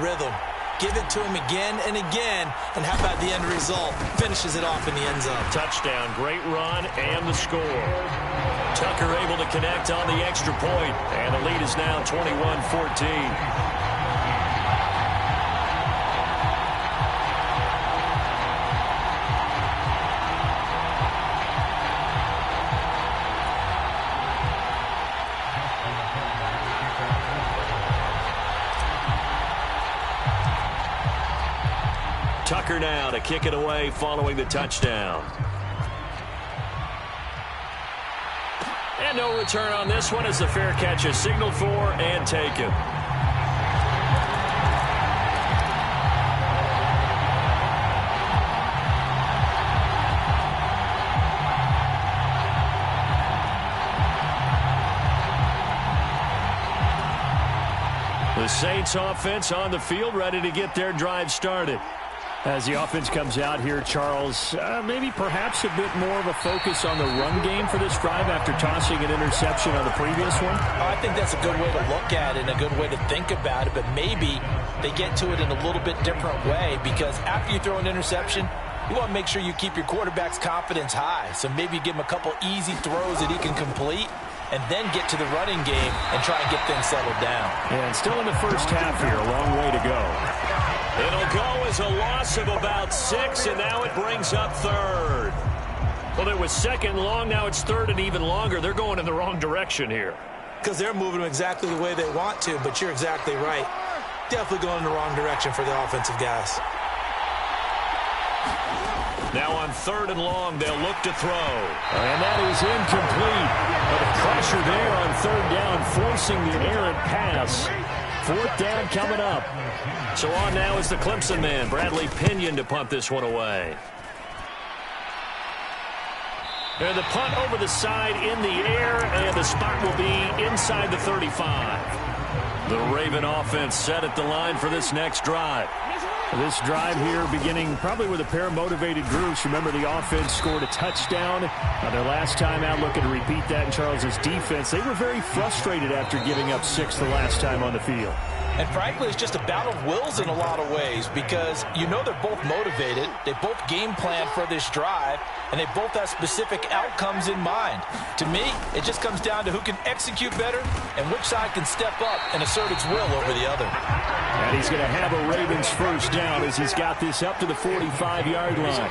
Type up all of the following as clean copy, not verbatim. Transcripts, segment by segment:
rhythm. Give it to him again and again, and how about the end result? Finishes it off in the end zone. Touchdown, great run, and the score. Tucker able to connect on the extra point, and the lead is now 21-14. Tucker now to kick it away following the touchdown. And no return on this one as the fair catch is signaled for and taken. The Saints offense on the field ready to get their drive started. As the offense comes out here, Charles, maybe perhaps a bit more of a focus on the run game for this drive after tossing an interception on the previous one? I think that's a good way to look at it and a good way to think about it, but maybe they get to it in a little bit different way because after you throw an interception, you want to make sure you keep your quarterback's confidence high. So maybe give him a couple easy throws that he can complete and then get to the running game and try and get things settled down. And still in the first half here, a long way to go. It'll go as a loss of about 6, and now it brings up third. Well, it was second long, now it's third and even longer. They're going in the wrong direction here. Because they're moving them exactly the way they want to, but you're exactly right. Definitely going in the wrong direction for the offensive guys. Now on third and long, they'll look to throw. And that is incomplete. But the pressure there on third down, forcing the errant pass. Fourth down coming up. So on now is the Clemson man, Bradley Pinion, to punt this one away. And the punt over the side in the air, and the spot will be inside the 35. The Raven offense set at the line for this next drive. This drive here beginning probably with a pair of motivated groups. Remember, the offense scored a touchdown. Their last time out, looking to repeat that in Charles's defense. They were very frustrated after giving up 6 the last time on the field. And frankly, it's just a battle of wills in a lot of ways because you know they're both motivated. They both game plan for this drive, and they both have specific outcomes in mind. To me, it just comes down to who can execute better and which side can step up and assert its will over the other. And he's going to have a Ravens first down as he's got this up to the 45-yard line.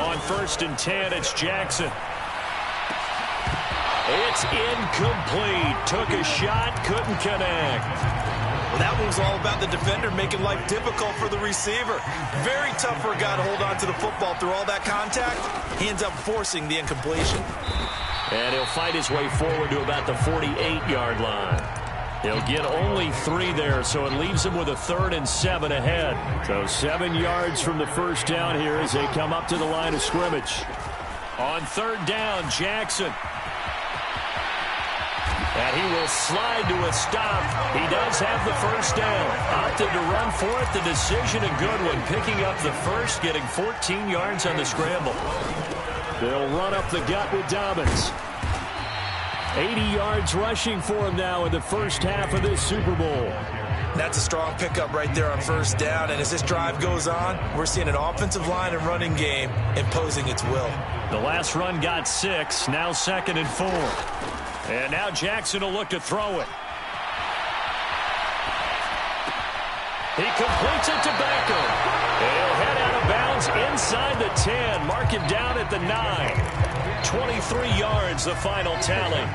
On 1st and 10, it's Jackson. It's incomplete. Took a shot, couldn't connect. Well, that one was all about the defender making life difficult for the receiver. Very tough for a guy to hold on to the football through all that contact. He ends up forcing the incompletion. And he'll fight his way forward to about the 48-yard line. He'll get only 3 there, so it leaves him with a 3rd and 7 ahead. So 7 yards from the first down here as they come up to the line of scrimmage. On 3rd down, Jackson. And he will slide to a stop. He does have the first down. Opted to run for it. The decision, a good one. Picking up the first, getting 14 yards on the scramble. They'll run up the gut with Dobbins. 80 yards rushing for him now in the first half of this Super Bowl. That's a strong pickup right there on first down. And as this drive goes on, we're seeing an offensive line and running game imposing its will. The last run got 6. Now 2nd and 4. And now Jackson will look to throw it. He completes it to Beckham. He'll head out of bounds inside the 10. Mark him down at the 9. 23 yards, the final tally.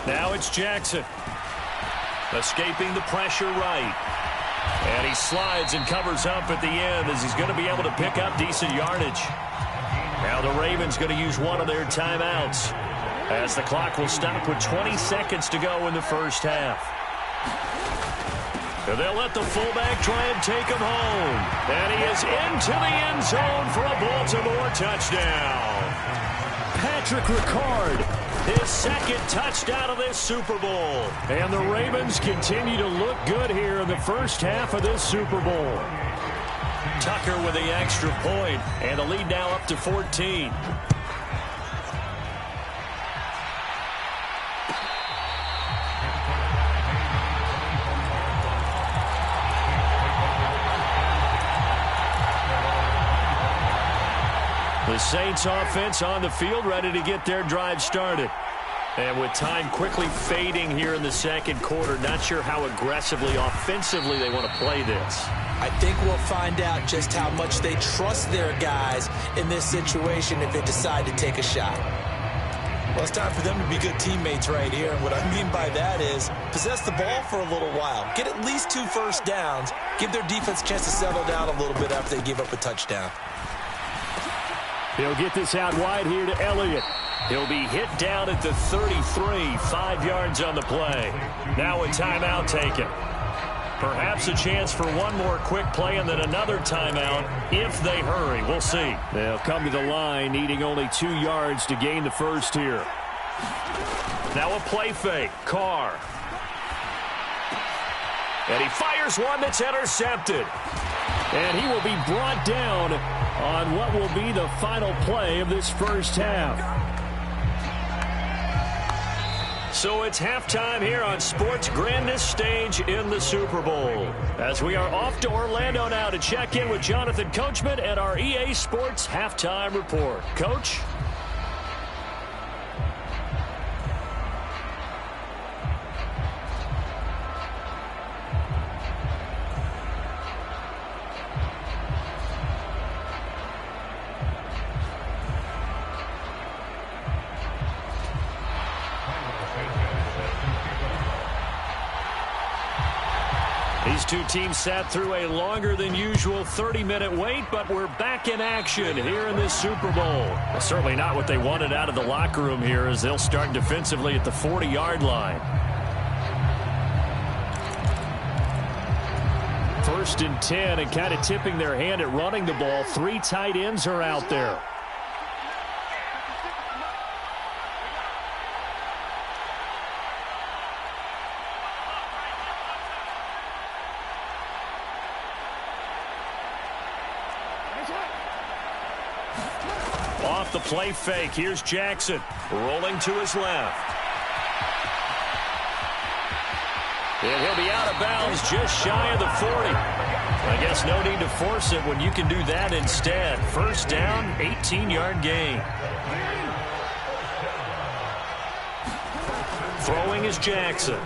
Now it's Jackson. Escaping the pressure right. And he slides and covers up at the end as he's going to be able to pick up decent yardage. Now the Ravens going to use one of their timeouts as the clock will stop with 20 seconds to go in the first half. And they'll let the fullback try and take him home. And he is into the end zone for a Baltimore touchdown. Patrick Ricard, his second touchdown of this Super Bowl. And the Ravens continue to look good here in the first half of this Super Bowl. Tucker with the extra point, and the lead now up to 14. The Saints offense on the field, ready to get their drive started. And with time quickly fading here in the second quarter, not sure how aggressively, offensively they want to play this. I think we'll find out just how much they trust their guys in this situation if they decide to take a shot. Well, it's time for them to be good teammates right here. And what I mean by that is possess the ball for a little while. Get at least 2 first downs. Give their defense a chance to settle down a little bit after they give up a touchdown. He'll get this out wide here to Elliott. He'll be hit down at the 33, 5 yards on the play. Now a timeout taken. Perhaps a chance for one more quick play and then another timeout if they hurry. We'll see. They'll come to the line needing only 2 yards to gain the first here. Now a play fake. Carr. And he fires one that's intercepted. And he will be brought down on what will be the final play of this first half. So it's halftime here on sports' grandest stage in the Super Bowl. As we are off to Orlando now to check in with Jonathan Coachman and our EA Sports Halftime Report. Coach? These two teams sat through a longer than usual 30-minute wait, but we're back in action here in this Super Bowl. Well, certainly not what they wanted out of the locker room here as they'll start defensively at the 40-yard line. 1st and 10 and kind of tipping their hand at running the ball. 3 tight ends are out there. Off the play fake. Here's Jackson rolling to his left. And he'll be out of bounds just shy of the 40. I guess no need to force it when you can do that instead. First down, 18-yard gain. Throwing is Jackson.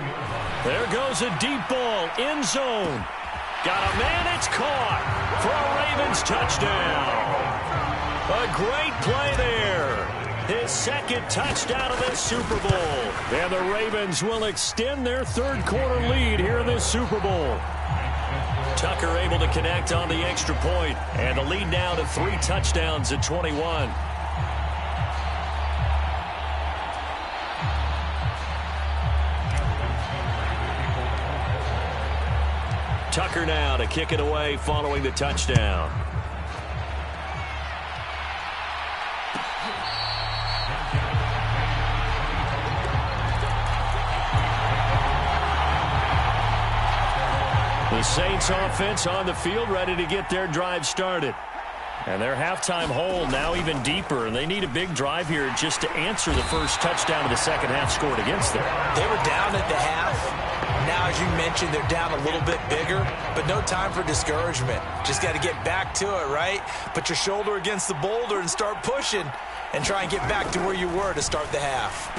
There goes a deep ball, end zone. Got a man, it's caught for a Ravens touchdown. A great play there. His second touchdown of this Super Bowl. And the Ravens will extend their third quarter lead here in this Super Bowl. Tucker able to connect on the extra point, and the lead now to 3 touchdowns at 21. Tucker now to kick it away following the touchdown. The Saints offense on the field ready to get their drive started. And their halftime hole now even deeper, and they need a big drive here just to answer the first touchdown of the second half scored against them. They were down at the half. Now, as you mentioned, they're down a little bit bigger, but no time for discouragement. Just got to get back to it, right? Put your shoulder against the boulder and start pushing and try and get back to where you were to start the half.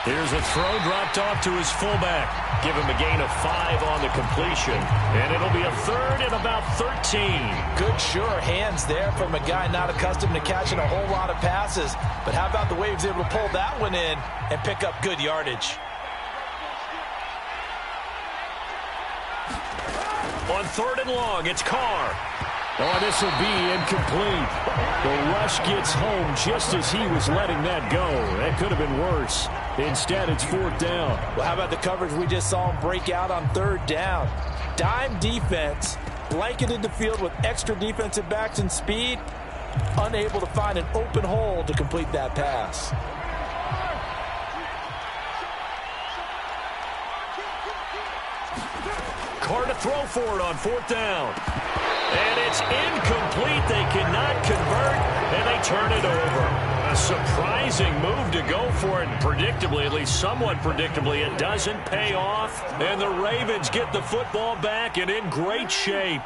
Here's a throw dropped off to his fullback. Give him a gain of 5 on the completion. And it'll be a third and about 13. Good, sure hands there from a guy not accustomed to catching a whole lot of passes. But how about the way he was able to pull that one in and pick up good yardage? On 3rd and long, it's Carr. Oh, this will be incomplete. The rush gets home just as he was letting that go. That could have been worse. Instead, it's 4th down. Well, how about the coverage we just saw him break out on 3rd down? Dime defense, blanketed the field with extra defensive backs and speed. unable to find an open hole to complete that pass. Carr to throw for it on 4th down. And it's incomplete. They cannot convert, and they turn it over. A surprising move to go for it. Predictably, at least somewhat predictably, it doesn't pay off. And the Ravens get the football back and in great shape.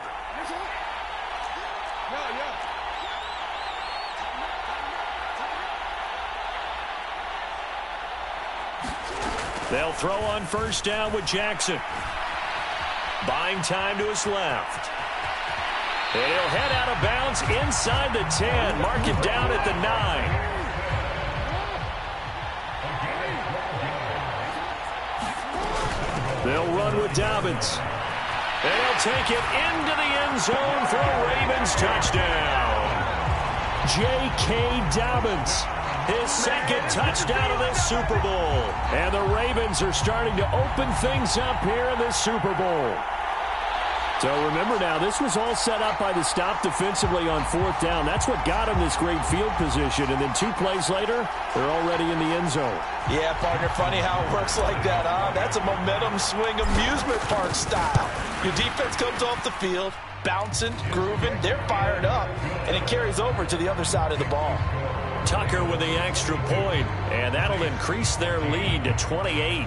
They'll throw on 1st down with Jackson. Buying time to his left. And he'll head out of bounds inside the 10. Mark it down at the 9. They'll run with Dobbins. And he'll take it into the end zone for a Ravens touchdown. J.K. Dobbins, his 2nd touchdown of this Super Bowl. And the Ravens are starting to open things up here in this Super Bowl. So remember now, this was all set up by the stop defensively on 4th down. That's what got them this great field position. And then 2 plays later, they're already in the end zone. Yeah, partner, funny how it works like that, huh? That's a momentum swing amusement park style. Your defense comes off the field, bouncing, grooving, they're fired up, and it carries over to the other side of the ball. Tucker with the extra point, and that'll increase their lead to 28.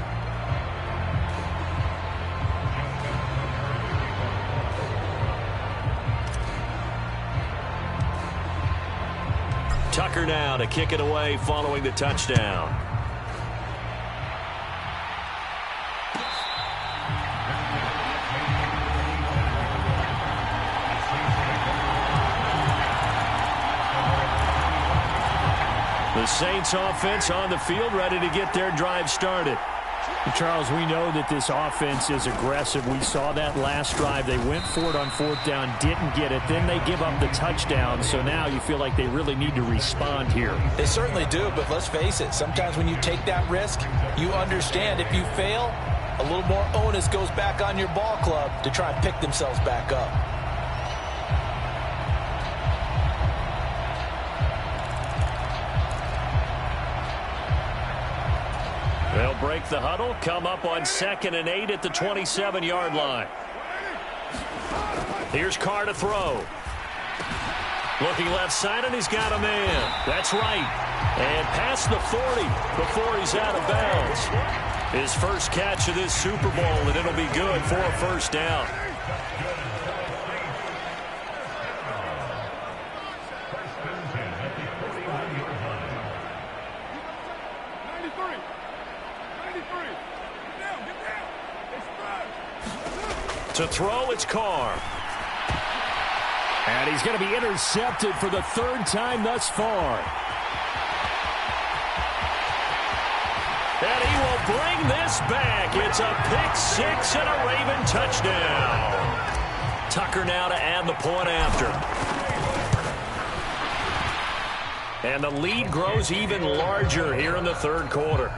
Tucker now to kick it away following the touchdown. The Saints offense on the field ready to get their drive started. Charles, we know that this offense is aggressive. We saw that last drive. They went for it on 4th down, didn't get it. Then they give up the touchdown. So now you feel like they really need to respond here. They certainly do, but let's face it. Sometimes when you take that risk, you understand if you fail, a little more onus goes back on your ball club to try and pick themselves back up. They'll break the huddle, come up on 2nd and 8 at the 27-yard line. Here's Carr to throw. Looking left side, and he's got a man. That's right. And past the 40 before he's out of bounds. His first catch of this Super Bowl, and it'll be good for a 1st down. To throw, it's Carr. And he's going to be intercepted for the 3rd time thus far. And he will bring this back. It's a pick-6 and a Raven touchdown. Tucker now to add the point after. And the lead grows even larger here in the 3rd quarter.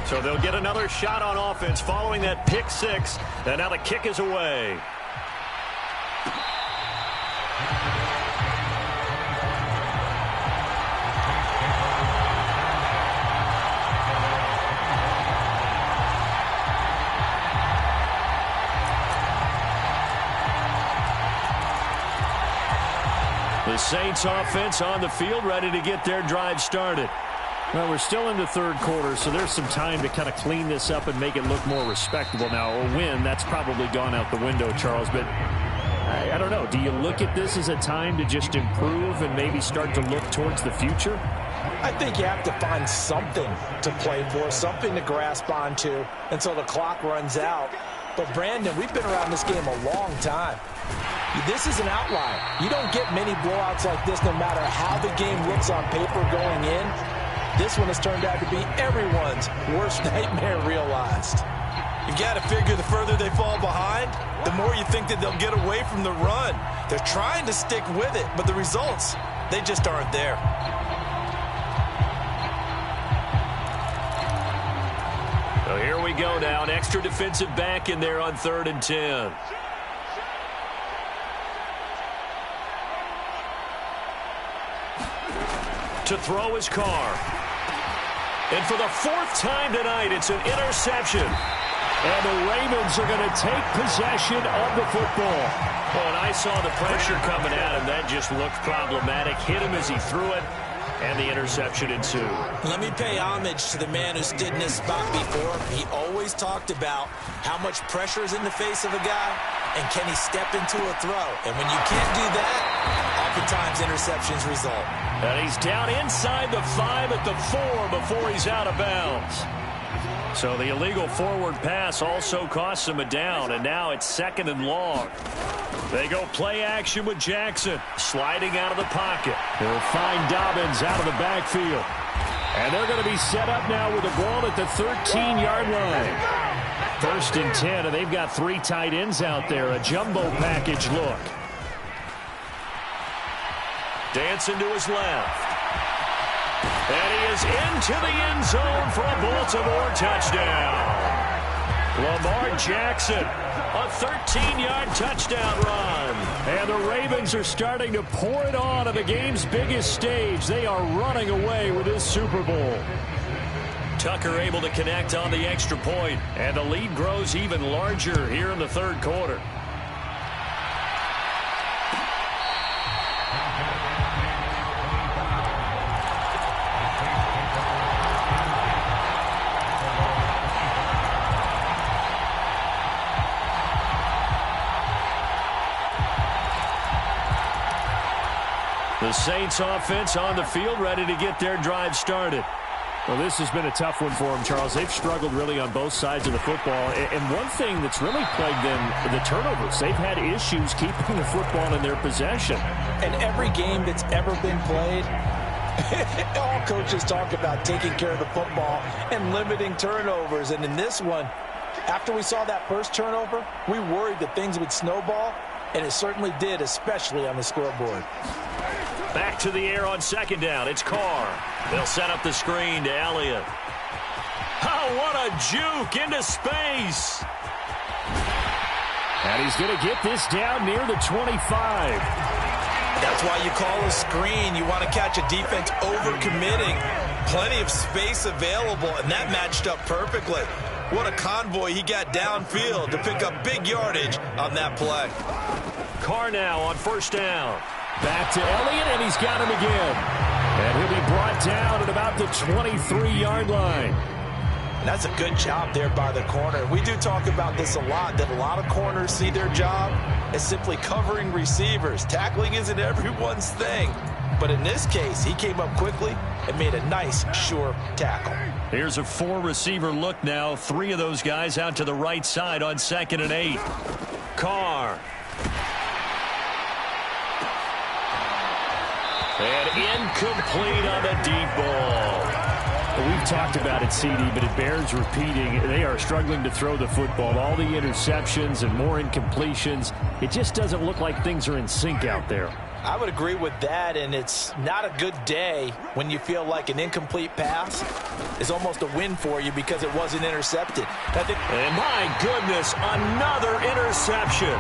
So they'll get another shot on offense following that pick-6. And now the kick is away. The Saints offense on the field ready to get their drive started. Well, we're still in the 3rd quarter, so there's some time to kind of clean this up and make it look more respectable. Now, a win, that's probably gone out the window, Charles, but I don't know. Do you look at this as a time to just improve and maybe start to look towards the future? I think you have to find something to play for, something to grasp onto until the clock runs out. But, Brandon, we've been around this game a long time. This is an outlier. You don't get many blowouts like this no matter how the game looks on paper going in. This one has turned out to be everyone's worst nightmare realized. You've got to figure the further they fall behind, the more you think that they'll get away from the run. They're trying to stick with it, but the results, they just aren't there. So here we go now. An extra defensive back in there on 3rd and 10. To throw his Carr. And for the 4th time tonight, it's an interception. And the Ravens are going to take possession of the football. Oh, and I saw the pressure coming at him. That just looked problematic. Hit him as he threw it, and the interception ensued. Let me pay homage to the man who stood in this spot before. He always talked about how much pressure is in the face of a guy, and can he step into a throw. And when you can't do that, oftentimes interceptions result. And he's down inside the 5 at the 4 before he's out of bounds. So the illegal forward pass also costs him a down, and now it's 2nd and long. They go play action with Jackson, sliding out of the pocket. They'll find Dobbins out of the backfield. And they're going to be set up now with the ball at the 13-yard line. 1st and 10, and they've got 3 tight ends out there. A jumbo package look. Dancing to his left. And he is into the end zone for a Baltimore touchdown. Lamar Jackson, a 13-yard touchdown run. And the Ravens are starting to pour it on the game's biggest stage. They are running away with this Super Bowl. Tucker able to connect on the extra point, and the lead grows even larger here in the 3rd quarter. The Saints offense on the field, ready to get their drive started. Well, this has been a tough one for them, Charles. They've struggled really on both sides of the football. And one thing that's really plagued them, the turnovers. They've had issues keeping the football in their possession. And every game that's ever been played, all coaches talk about taking care of the football and limiting turnovers. And in this one, after we saw that first turnover, we worried that things would snowball, and it certainly did, especially on the scoreboard. Back to the air on 2nd down. It's Carr. They'll set up the screen to Elliott. Oh, what a juke into space. And he's going to get this down near the 25. That's why you call a screen. You want to catch a defense overcommitting. Plenty of space available, and that matched up perfectly. What a convoy he got downfield to pick up big yardage on that play. Carr now on 1st down. Back to Elliott, and he's got him again. And he'll be brought down at about the 23-yard line. And that's a good job there by the corner. We do talk about this a lot, that a lot of corners see their job as simply covering receivers. Tackling isn't everyone's thing. But in this case, he came up quickly and made a nice, sure tackle. Here's a 4-receiver look now. 3 of those guys out to the right side on 2nd and 8. Carr. And incomplete on the deep ball. Well, we've talked about it, CD, but it bears repeating. They are struggling to throw the football. All the interceptions and more incompletions. It just doesn't look like things are in sync out there. I would agree with that, and it's not a good day when you feel like an incomplete pass is almost a win for you because it wasn't intercepted. And my goodness, another interception.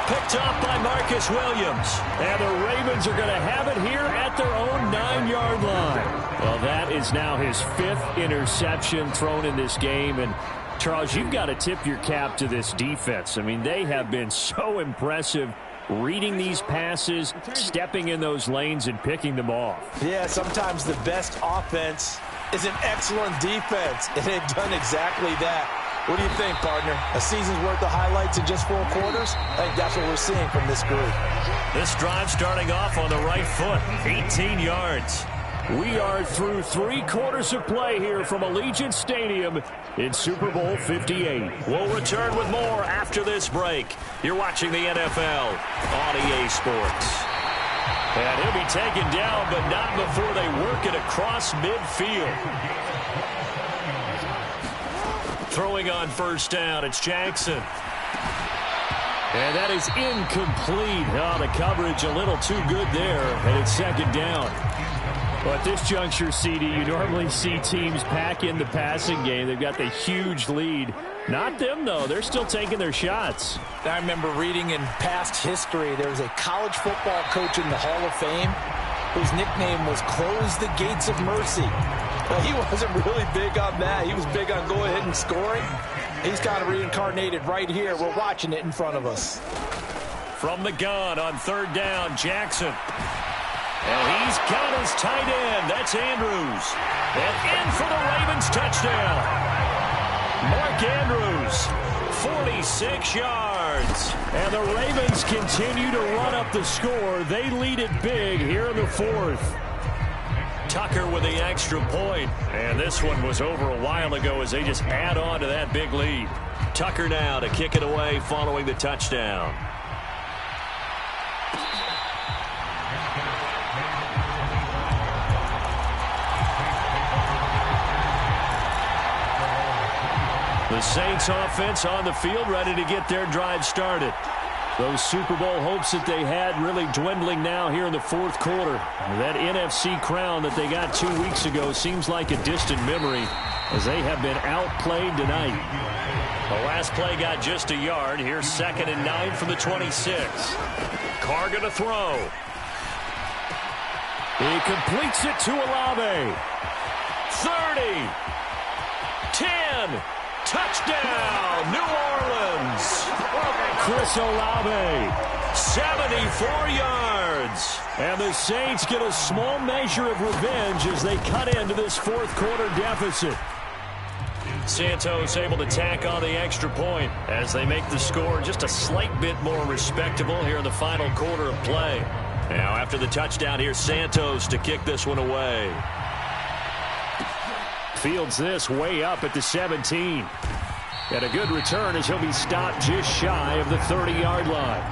Picked off by Marcus Williams. And the Ravens are going to have it here at their own 9-yard line. Well, that is now his 5th interception thrown in this game. And, Charles, you've got to tip your cap to this defense. I mean, they have been so impressive reading these passes, stepping in those lanes, and picking them off. Yeah, sometimes the best offense is an excellent defense, and they've done exactly that. What do you think, partner? A season's worth of highlights in just 4 quarters? I think that's what we're seeing from this group. This drive starting off on the right foot, 18 yards. We are through 3 quarters of play here from Allegiant Stadium in Super Bowl 58. We'll return with more after this break. You're watching the NFL on EA Sports. And he'll be taken down, but not before they work it across midfield. Throwing on 1st down, it's Jackson. And that is incomplete. Oh, the coverage a little too good there, and it's 2nd down. Well, at this juncture, CD, you normally see teams pack in the passing game. They've got the huge lead. Not them, though. They're still taking their shots. I remember reading in past history, there was a college football coach in the Hall of Fame whose nickname was Close the Gates of Mercy. Well, he wasn't really big on that. He was big on go ahead and scoring. He's kind of reincarnated right here. We're watching it in front of us. From the gun on third down, Jackson. And he's got his tight end. That's Andrews. And in for the Ravens touchdown. Mark Andrews, 46 yards. And the Ravens continue to run up the score. They lead it big here in the fourth. Tucker with the extra point. And this one was over a while ago as they just add on to that big lead. Tucker now to kick it away following the touchdown. The Saints offense on the field ready to get their drive started. Those Super Bowl hopes that they had really dwindling now here in the fourth quarter. That NFC crown that they got 2 weeks ago seems like a distant memory as they have been outplayed tonight. The last play got just a yard. Here's 2nd and 9 from the 26. Carr going to throw. He completes it to Olave. 30. 10. Touchdown, New Orleans. Chris Olave. 74 yards. And the Saints get a small measure of revenge as they cut into this fourth quarter deficit. Santos able to tack on the extra point as they make the score just a slight bit more respectable here in the final quarter of play. Now after the touchdown, here's Santos to kick this one away. Fields this way up at the 17. And a good return as he'll be stopped just shy of the 30-yard line.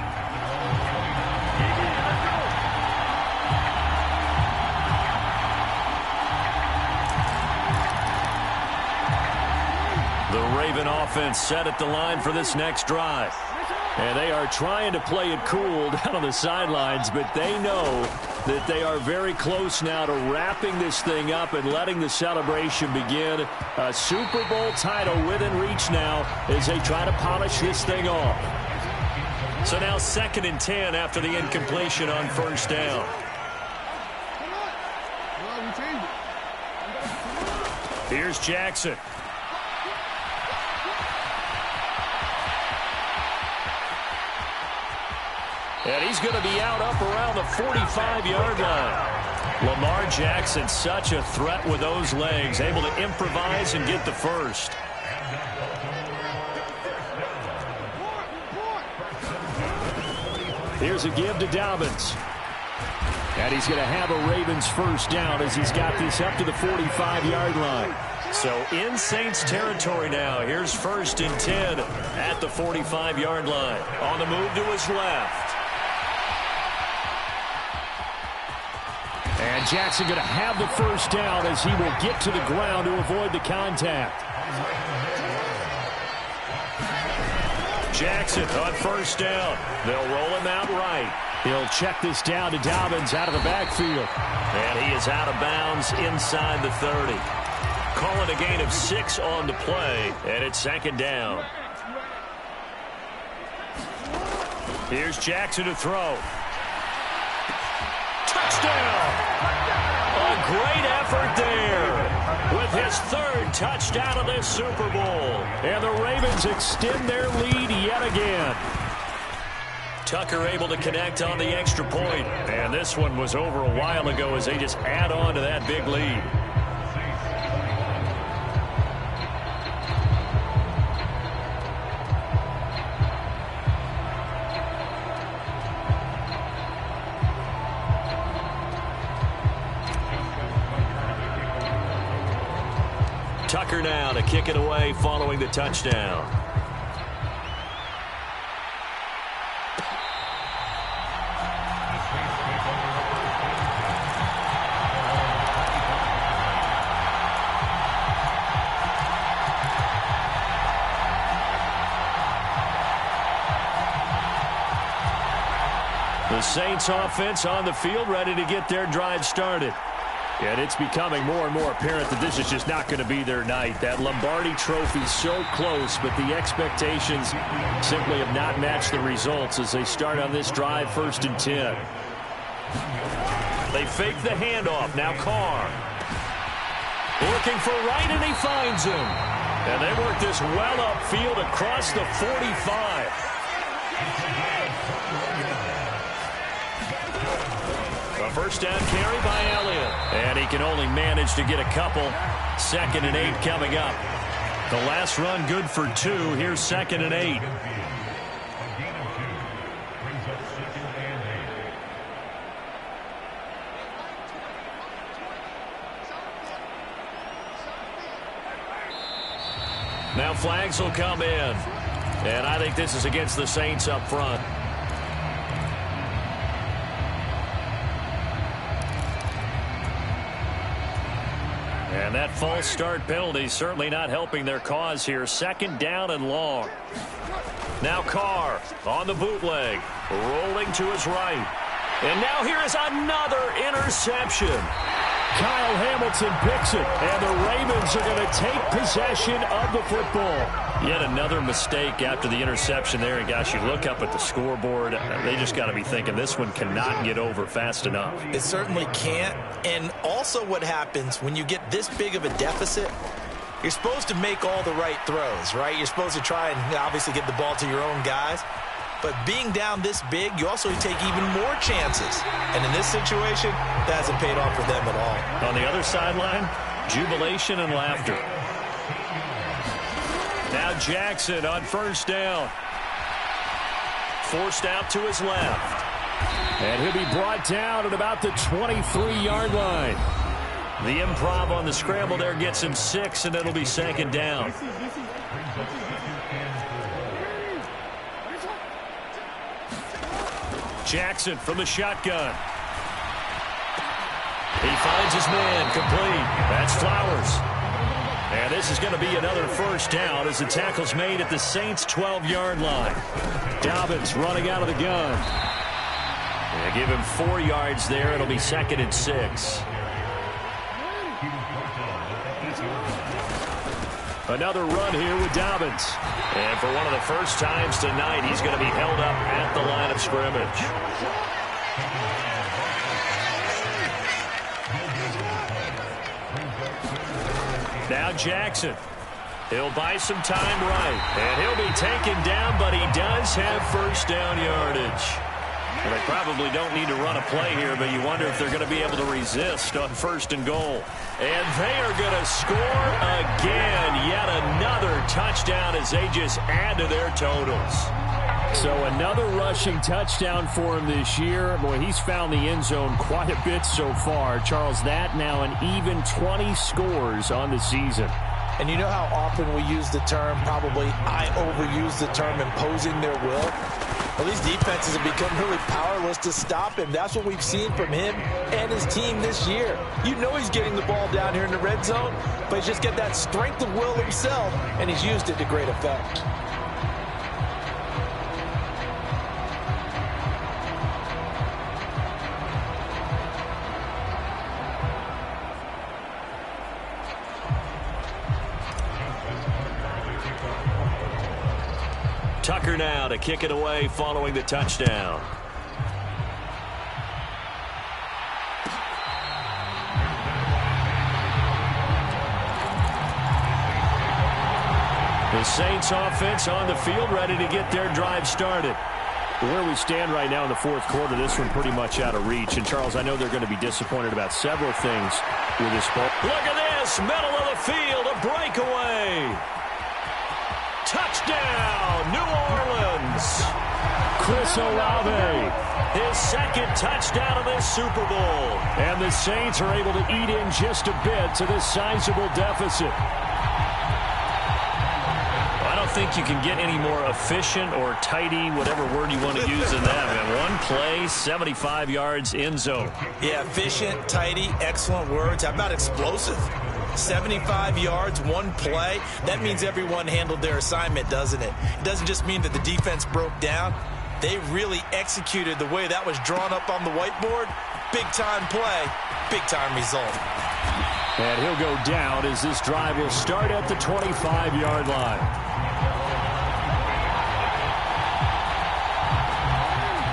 The Raven offense set at the line for this next drive. And they are trying to play it cool down on the sidelines, but they know that they are very close now to wrapping this thing up and letting the celebration begin. A Super Bowl title within reach now as they try to polish this thing off. So now 2nd and 10 after the incompletion on first down. Here's Jackson. And he's going to be out up around the 45-yard line. Lamar Jackson, such a threat with those legs, able to improvise and get the first. Here's a give to Dobbins. And he's going to have a Ravens first down as he's got this up to the 45-yard line. So in Saints territory now. Here's 1st and 10 at the 45-yard line. On the move to his left. And Jackson going to have the first down as he will get to the ground to avoid the contact. Jackson on first down. They'll roll him out right. He'll check this down to Dobbins out of the backfield. And he is out of bounds inside the 30. Call it a gain of 6 on the play, and it's 2nd down. Here's Jackson to throw. Touchdown! A great effort there with his 3rd touchdown of this Super Bowl. And the Ravens extend their lead yet again. Tucker able to connect on the extra point. And this one was over a while ago as they just add on to that big lead. Tucker now to kick it away following the touchdown. The Saints offense on the field ready to get their drive started. And it's becoming more and more apparent that this is just not going to be their night. That Lombardi trophy so close, but the expectations simply have not matched the results as they start on this drive 1st and 10. They fake the handoff. Now Carr. Looking for Wright, and he finds him. And they work this well upfield across the 45. A first down carry by Elliott. And he can only manage to get a couple. 2nd and 8 coming up. The last run good for 2. Here's 2nd and 8. Now flags will come in. And I think this is against the Saints up front. And that false start penalty certainly not helping their cause here. 2nd down and long. Now Carr on the bootleg. Rolling to his right. And now here is another interception. Kyle Hamilton picks it, and the Ravens are going to take possession of the football. Yet another mistake after the interception there. And, gosh, you look up at the scoreboard. They just got to be thinking this one cannot get over fast enough. It certainly can't. And also what happens when you get this big of a deficit, you're supposed to make all the right throws, right? You're supposed to try and obviously get the ball to your own guys. But being down this big, you also take even more chances. And in this situation, that hasn't paid off for them at all. On the other sideline, jubilation and laughter. Now Jackson on first down. Forced out to his left. And he'll be brought down at about the 23-yard line. The improv on the scramble there gets him 6, and it'll be 2nd down. Jackson from the shotgun. He finds his man, complete. That's Flowers. And this is going to be another first down as the tackle's made at the Saints' 12-yard line. Dobbins running out of the gun. They give him 4 yards there. It'll be 2nd and 6. Another run here with Dobbins. And for one of the first times tonight, he's going to be held up at the line of scrimmage. Now Jackson. He'll buy some time right. And he'll be taken down, but he does have first down yardage. Well, they probably don't need to run a play here, but you wonder if they're going to be able to resist on 1st and goal. And they are going to score again. Yet another touchdown as they just add to their totals. So another rushing touchdown for him this year. Boy, he's found the end zone quite a bit so far. Charles, that now an even 20 scores on the season. And you know how often we use the term, probably I overuse the term, imposing their will? Well, these defenses have become really powerless to stop him. That's what we've seen from him and his team this year. You know he's getting the ball down here in the red zone, but he's just got that strength of will himself, and he's used it to great effect. Tucker now to kick it away following the touchdown. The Saints offense on the field ready to get their drive started. Where we stand right now in the 4th quarter, this one pretty much out of reach. And, Charles, I know they're going to be disappointed about several things with this ball. Look at this, middle of the field, a breakaway. Touchdown, New Orleans. Chris Olave. His 2nd touchdown of this Super Bowl. And the Saints are able to eat in just a bit to this sizable deficit. I don't think you can get any more efficient or tidy, whatever word you want to use in that. Man, one play, 75 yards, end zone. Yeah, efficient, tidy, excellent words. How about explosive? 75 yards, one play. That means everyone handled their assignment, doesn't it? It doesn't just mean that the defense broke down. They really executed the way that was drawn up on the whiteboard. Big-time play, big-time result. And he'll go down as this drive will start at the 25-yard line.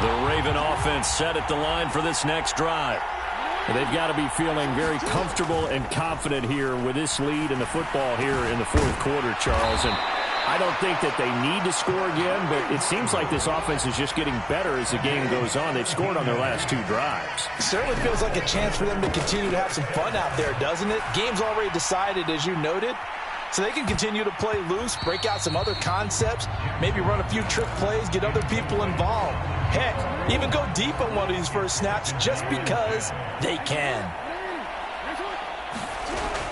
The Raven offense set at the line for this next drive. They've got to be feeling very comfortable and confident here with this lead in the football here in the fourth quarter, Charles. And I don't think that they need to score again, but it seems like this offense is just getting better as the game goes on. They've scored on their last 2 drives. It certainly feels like a chance for them to continue to have some fun out there, doesn't it? Game's already decided, as you noted. So they can continue to play loose, break out some other concepts, maybe run a few trick plays, get other people involved. Heck, even go deep on one of these first snaps just because they can.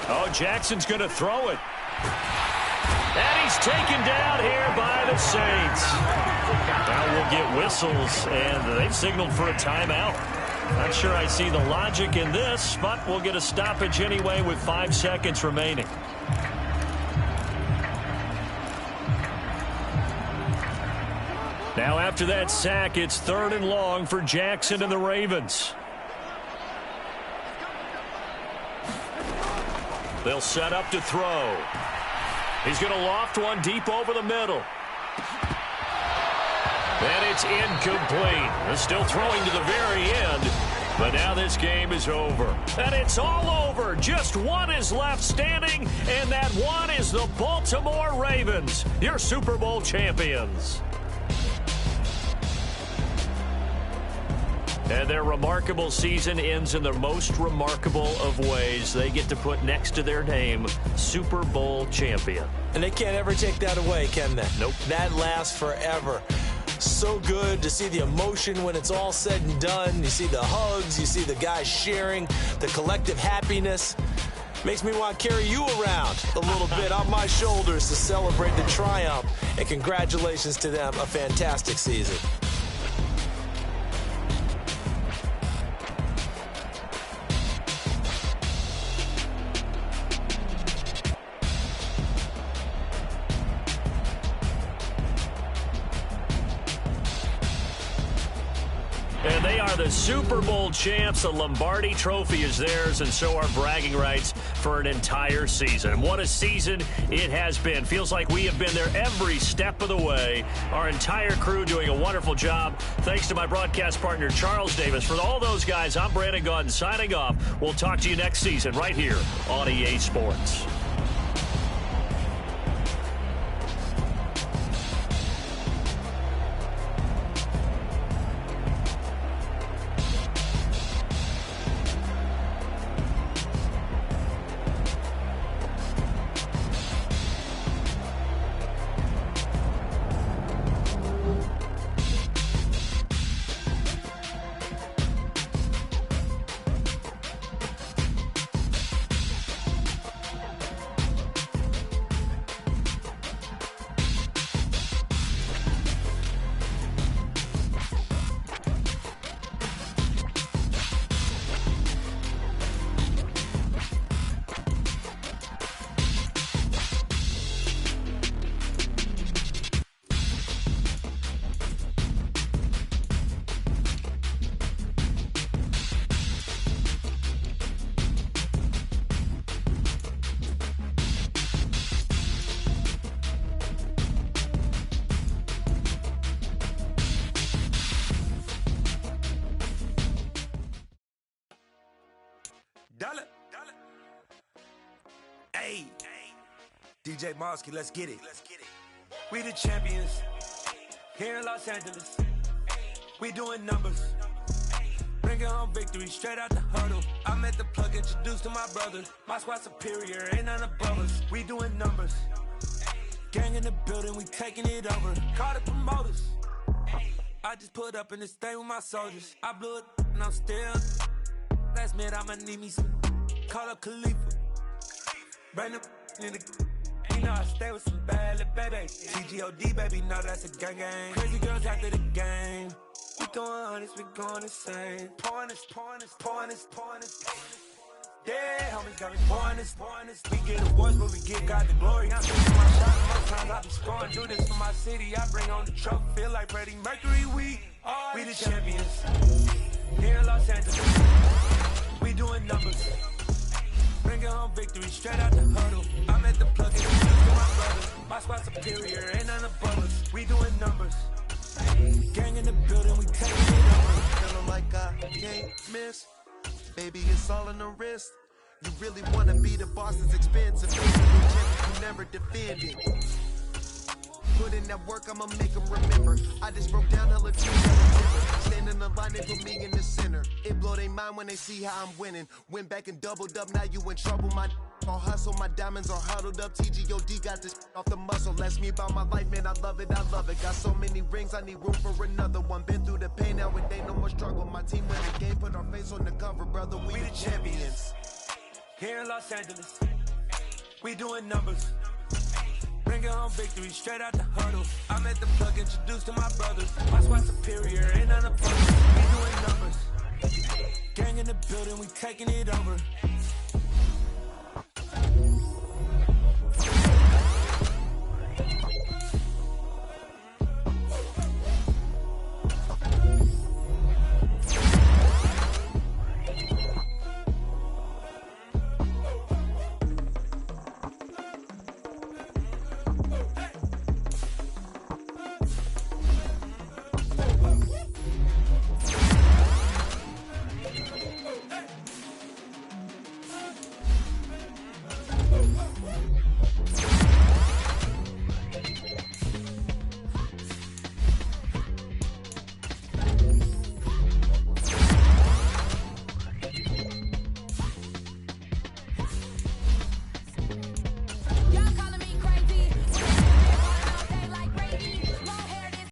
Oh, Jackson's going to throw it. And he's taken down here by the Saints. Now we'll get whistles, and they've signaled for a timeout. Not sure I see the logic in this, but we'll get a stoppage anyway with 5 seconds remaining. Now after that sack, it's 3rd and long for Jackson and the Ravens. They'll set up to throw. He's going to loft one deep over the middle. And it's incomplete. They're still throwing to the very end. But now this game is over. And it's all over. Just one is left standing, and that one is the Baltimore Ravens, your Super Bowl champions. And their remarkable season ends in the most remarkable of ways. They get to put next to their name, Super Bowl champion. And they can't ever take that away, can they? Nope. That lasts forever. So good to see the emotion when it's all said and done. You see the hugs, you see the guys sharing, the collective happiness. Makes me want to carry you around a little bit on my shoulders to celebrate the triumph. And congratulations to them, a fantastic season. And they are the Super Bowl champs. The Lombardi Trophy is theirs, and so are bragging rights for an entire season. What a season it has been. Feels like we have been there every step of the way. Our entire crew doing a wonderful job. Thanks to my broadcast partner, Charles Davis. For all those guys, I'm Brandon Gaudin signing off. We'll talk to you next season right here on EA Sports. Hey, DJ Mosky, let's get it. We the champions here in Los Angeles. We doing numbers. Bringing home victory straight out the huddle. I met the plug, introduced to my brother. My squad superior, ain't none above us. We doing numbers. Gang in the building, we taking it over. Call the promoters. I just put up in this thing with my soldiers. I blew it and I'm still. Last minute I'ma need me some. Call up Khalifa. Bring up in the. You know I stay with some bad little baby. TGOD baby, know that's a gang gang. Crazy girls after the game. We going honest, we going insane. Pouring this. Yeah, homies got me pouring this. We get awards, but we give God the glory. I'm shooting my shot, most times I be scoring. Do this for my city, I bring on the trophy. Feel like Freddie Mercury, we the champions. Here in Los Angeles, we doing numbers. Bringing home victory straight out the huddle. I'm at the plug, and my brother. My squad superior, ain't none above us. We doing numbers. Gang in the building, we taking it over. Feeling like I can't miss. Baby, it's all in the wrist. You really wanna be the boss, it's expensive. You never defending. Put in that work, I'ma make them remember. I just broke down hella trees. Stand in the line, they put me in the center. It blow their mind when they see how I'm winning. Went back and doubled up, now you in trouble. My all hustle, my diamonds are huddled up. TGOD got this off the muscle. Ask me about my life, man, I love it, I love it. Got so many rings, I need room for another one. Been through the pain, now it ain't no more struggle. My team win the game, put our face on the cover, brother. We the champions. Here in Los Angeles, we doing numbers. Bringing home victory straight out the huddle. I met the plug, introduced to my brothers. My squad superior, ain't none of us. We doing numbers. Gang in the building, we taking it over.